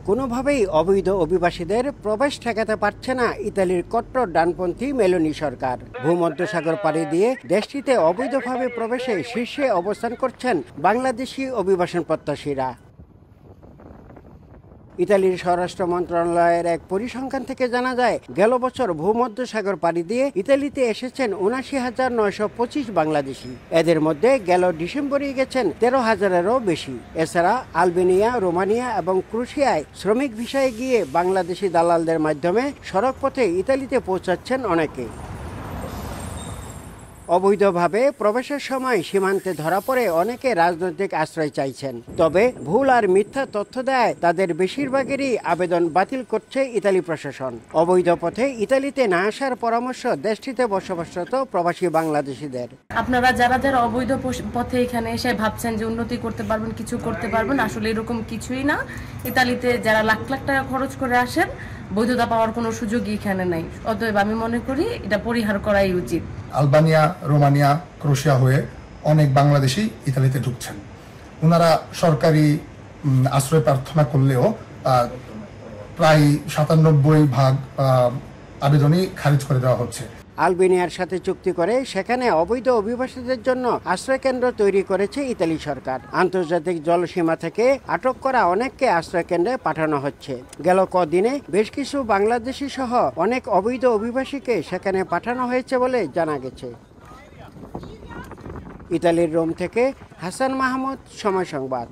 কোনোভাবেই অবৈধ অভিবাসীদের প্রবেশ ঠেকাতে পারছে না ইতালির কট্টর ডানপন্থী মেলোনি সরকার। ভূমধ্যসাগর পাড়ি দিয়ে দেশটিতে অবৈধভাবে প্রবেশে শীর্ষে অবস্থান করছেন বাংলাদেশি অভিবাসন প্রত্যাশীরা। ইতালির স্বরাষ্ট্র মন্ত্রণালয়ের এক পরিসংখ্যান থেকে জানা যায়, গেল বছর ভূমধ্যসাগর পাড়ি দিয়ে ইতালিতে এসেছেন ৭৯,৯২৫ বাংলাদেশি। এদের মধ্যে গেল ডিসেম্বরে গেছেন ১৩,০০০-এরও বেশি। এছাড়া আলবেনিয়া, রোমানিয়া এবং ক্রোয়েশিয়ায় শ্রমিক ভিসায় গিয়ে বাংলাদেশি দালালদের মাধ্যমে সড়কপথে ইতালিতে পৌঁছাচ্ছেন অনেকে। অবৈধভাবে প্রবেশের সময় সীমান্তে ধরা পড়ে অনেকে রাজনৈতিক আশ্রয় চাইছেন। তবে ভুল আর মিথ্যা তথ্য দেয় তাদের বেশিরভাগেরই আবেদন বাতিল করছে ইতালি প্রশাসন। অবৈধ পথে ইতালিতে না আসার পরামর্শ দেশটিতে বসবাসরত প্রবাসী বাংলাদেশিদের। আপনারা যারা যারা অবৈধ পথে এখানে এসে ভাবছেন যে উন্নতি করতে পারবেন, কিছু করতে পারবেন, আসলে এরকম কিছুই না। ইতালিতে যারা লাখ লাখ টাকা খরচ করে আসেন, বৈধতা পাওয়ার কোনো সুযোগই এখানে নাই। অতএব আমি মনে করি এটা পরিহার করাই উচিত। আলবানিয়া, রোমানিয়া, ক্রোয়েশিয়া হয়ে অনেক বাংলাদেশি ইতালিতে ঢুকছেন। ওনারা সরকারি আশ্রয় প্রার্থনা করলেও প্রায় ৯৭% আবেদনই খারিজ করে দেওয়া হচ্ছে। আলবেনিয়ার সাথে চুক্তি করে সেখানে অবৈধ অভিবাসীদের জন্য আশ্রয়কেন্দ্র তৈরি করেছে ইতালি সরকার। আন্তর্জাতিক জলসীমা থেকে আটক করা অনেককে আশ্রয়কেন্দ্রে পাঠানো হচ্ছে। গেল কদিনে বেশ কিছু বাংলাদেশি সহ অনেক অবৈধ অভিবাসীকে সেখানে পাঠানো হয়েছে বলে জানা গেছে। ইতালির রোম থেকে হাসান মাহমুদ, সময় সংবাদ।